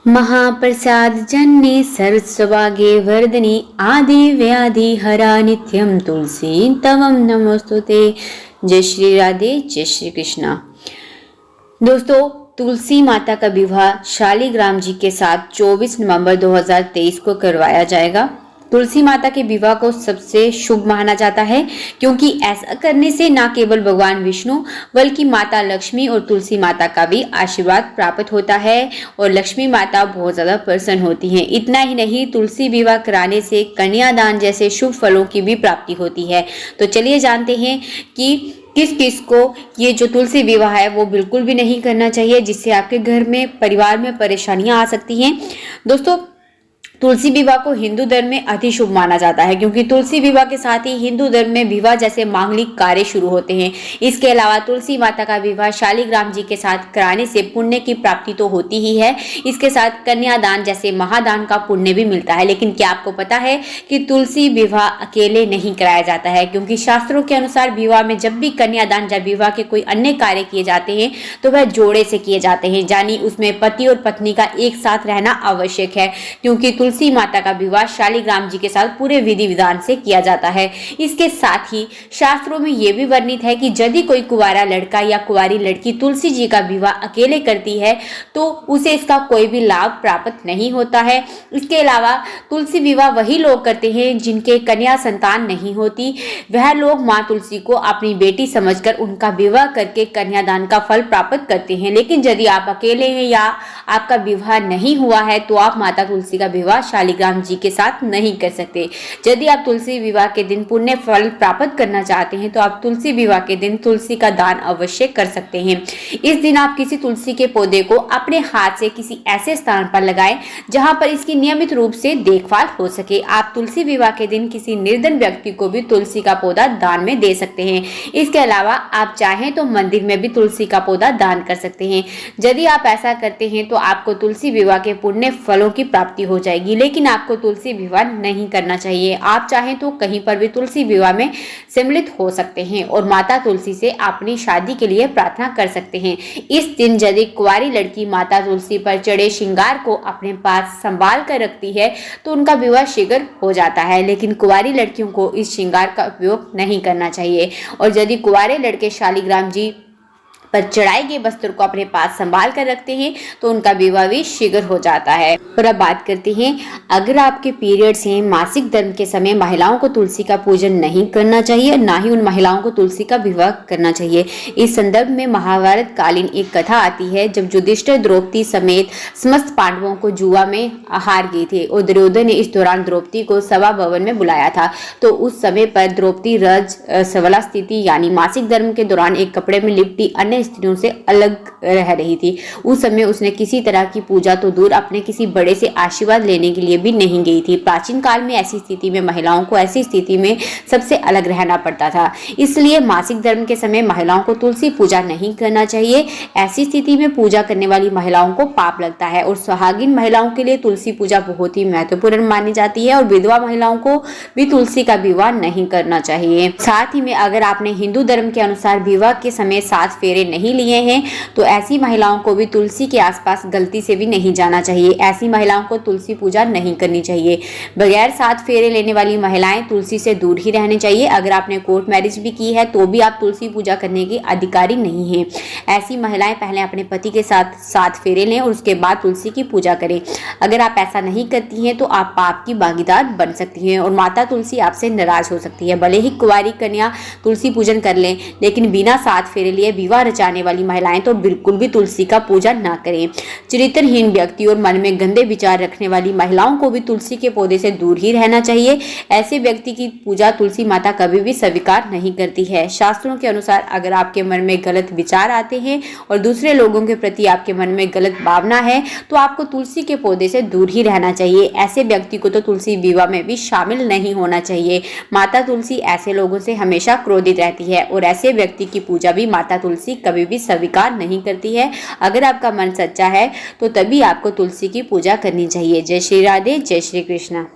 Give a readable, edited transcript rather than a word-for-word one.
महाप्रसाद जन्ने सर्वसौभाग्ये वर्धिनी आदि व्याधि हरा नित्यम तुलसी तवम नमोस्तुते। जय श्री राधे, जय श्री कृष्णा। दोस्तों, तुलसी माता का विवाह शालिग्राम जी के साथ 24 नवंबर 2023 को करवाया जाएगा। तुलसी माता के विवाह को सबसे शुभ माना जाता है, क्योंकि ऐसा करने से न केवल भगवान विष्णु बल्कि माता लक्ष्मी और तुलसी माता का भी आशीर्वाद प्राप्त होता है और लक्ष्मी माता बहुत ज्यादा प्रसन्न होती हैं। इतना ही नहीं, तुलसी विवाह कराने से कन्यादान जैसे शुभ फलों की भी प्राप्ति होती है। तो चलिए जानते हैं कि किस किस को ये जो तुलसी विवाह है वो बिल्कुल भी नहीं करना चाहिए, जिससे आपके घर में परिवार में परेशानियां आ सकती हैं। दोस्तों, तुलसी विवाह को हिंदू धर्म में अति शुभ माना जाता है, क्योंकि तुलसी विवाह के साथ ही हिंदू धर्म में विवाह जैसे मांगलिक कार्य शुरू होते हैं। इसके अलावा तुलसी माता का विवाह शालिग्राम जी के साथ कराने से पुण्य की प्राप्ति तो होती ही है, इसके साथ कन्यादान जैसे महादान का पुण्य भी मिलता है। लेकिन क्या आपको पता है कि तुलसी विवाह अकेले नहीं कराया जाता है, क्योंकि शास्त्रों के अनुसार विवाह में जब भी कन्यादान या विवाह के कोई अन्य कार्य किए जाते हैं तो वह जोड़े से किए जाते हैं, यानी उसमें पति और पत्नी का एक साथ रहना आवश्यक है, क्योंकि तुलसी माता का विवाह शालिग्राम जी के साथ पूरे विधि विधान से किया जाता है। इसके साथ ही शास्त्रों में यह भी वर्णित है कि यदि कोई कुंवारा लड़का या कुंवारी लड़की तुलसी जी का विवाह अकेले करती है तो उसे इसका कोई भी लाभ प्राप्त नहीं होता है। इसके अलावा तुलसी विवाह वही लोग करते हैं जिनके कन्या संतान नहीं होती। वह लोग माँ तुलसी को अपनी बेटी समझकर उनका विवाह करके कन्यादान का फल प्राप्त करते हैं। लेकिन यदि आप अकेले हैं या आपका विवाह नहीं हुआ है तो आप माता तुलसी का विवाह शालिग्राम जी के साथ नहीं कर सकते। यदि आप तुलसी विवाह के दिन पुण्य फल प्राप्त करना चाहते हैं तो आप तुलसी विवाह के दिन तुलसी का दान अवश्य कर सकते हैं। इस दिन आप किसी तुलसी के पौधे को अपने हाथ से किसी ऐसे स्थान पर लगाएं जहां पर इसकी नियमित रूप से देखभाल हो सके। आप तुलसी विवाह के दिन किसी निर्धन व्यक्ति को भी तुलसी का पौधा दान में दे सकते हैं। इसके अलावा आप चाहें तो मंदिर में भी तुलसी का पौधा दान कर सकते हैं। यदि आप ऐसा करते हैं तो आपको तुलसी विवाह के पुण्य फलों की प्राप्ति हो जाएगी। लेकिन आपको तुलसी विवाह नहीं करना चाहिए। आप चाहें तो कहीं पर भी तुलसी विवाह में सम्मिलित हो सकते हैं और माता तुलसी से अपनी शादी के लिए प्रार्थना कर सकते हैं। इस दिन यदि कुंवारी लड़की माता तुलसी पर चढ़े श्रृंगार को अपने पास संभाल कर रखती है तो उनका विवाह शीघ्र हो जाता है। लेकिन कुंवारी लड़कियों को इस श्रृंगार का उपयोग नहीं करना चाहिए। और यदि कुंवारे लड़के शालिग्राम जी पर चढ़ाए गए वस्त्र को अपने पास संभाल कर रखते हैं तो उनका विवाह भी शीघ्र हो जाता है। और अब बात करते हैं, अगर आपके पीरियड्स हैं, मासिक धर्म के समय महिलाओं को तुलसी का पूजन नहीं करना चाहिए, ना ही उन महिलाओं को तुलसी का विवाह करना चाहिए। इस संदर्भ में महाभारत कालीन एक कथा आती है जब युधिष्ठिर द्रौपदी समेत समस्त पांडवों को जुआ में हार गए थे और दुर्योधन ने इस दौरान द्रौपदी को सभा भवन में बुलाया था। तो उस समय पर द्रौपदी रजस्वला स्थिति यानी मासिक धर्म के दौरान एक कपड़े में लिपटी अन्य स्त्रियों से अलग रह रही थी। उस समय उसने किसी तरह की पूजा तो दूर अपने किसी बड़े से आशीर्वाद लेने के लिए भी नहीं गई थी। प्राचीन काल में ऐसी स्थिति में महिलाओं को ऐसी स्थिति में सबसे अलग रहना पड़ता था। इसलिए मासिक धर्म के समय महिलाओं को तुलसी पूजा नहीं करना चाहिए। ऐसी स्थिति में पूजा करने वाली महिलाओं को पाप लगता है और सुहागिन महिलाओं के लिए तुलसी पूजा बहुत ही महत्वपूर्ण मानी जाती है और विधवा महिलाओं को भी तुलसी का विवाह नहीं करना चाहिए। साथ ही में अगर आपने हिंदू धर्म के अनुसार विवाह के समय 7 फेरे नहीं लिए हैं तो ऐसी महिलाओं को भी तुलसी के आसपास गलती से भी नहीं जाना चाहिए। ऐसी महिलाओं को तुलसी पूजा नहीं करनी चाहिए। बगैर 7 फेरे लेने वाली महिलाएं तुलसी से दूर ही रहनी चाहिए। अगर आपने कोर्ट मैरिज भी की है तो भी आप तुलसी पूजा करने के अधिकारी नहीं हैं। ऐसी महिलाएं पहले अपने पति के साथ 7 फेरे लें और उसके बाद तुलसी की पूजा करें। अगर आप ऐसा नहीं करती हैं तो आप पाप की भागीदार बन सकती हैं और माता तुलसी आपसे नाराज हो सकती है। भले ही कुंवारी कन्या तुलसी पूजन कर लें, लेकिन बिना 7 फेरे लिए विवाह रचाने वाली महिलाएं तो बिल्कुल भी तुलसी का पूजा ना करें। चरित्रहीन व्यक्ति और मन में गंदे विचार रखने वाली महिलाओं को भी तुलसी के पौधे से दूर ही रहना चाहिए। ऐसे व्यक्ति की पूजा तुलसी माता कभी भी स्वीकार नहीं करती है। शास्त्रों के अनुसार अगर आपके मन में गलत विचार आते हैं और दूसरे लोगों के प्रति आपके मन में गलत भावना है तो आपको तुलसी के पौधे से दूर ही रहना चाहिए। ऐसे व्यक्ति को तो तुलसी विवाह में भी शामिल नहीं होना चाहिए। माता तुलसी ऐसे लोगों से हमेशा क्रोधित रहती है और ऐसे व्यक्ति की पूजा भी माता तुलसी कभी भी स्वीकार नहीं करती है। अगर आपका मन सच्चा है तो तभी आपको तुलसी की पूजा करनी चाहिए। जय श्री राधे, जय श्री कृष्णा।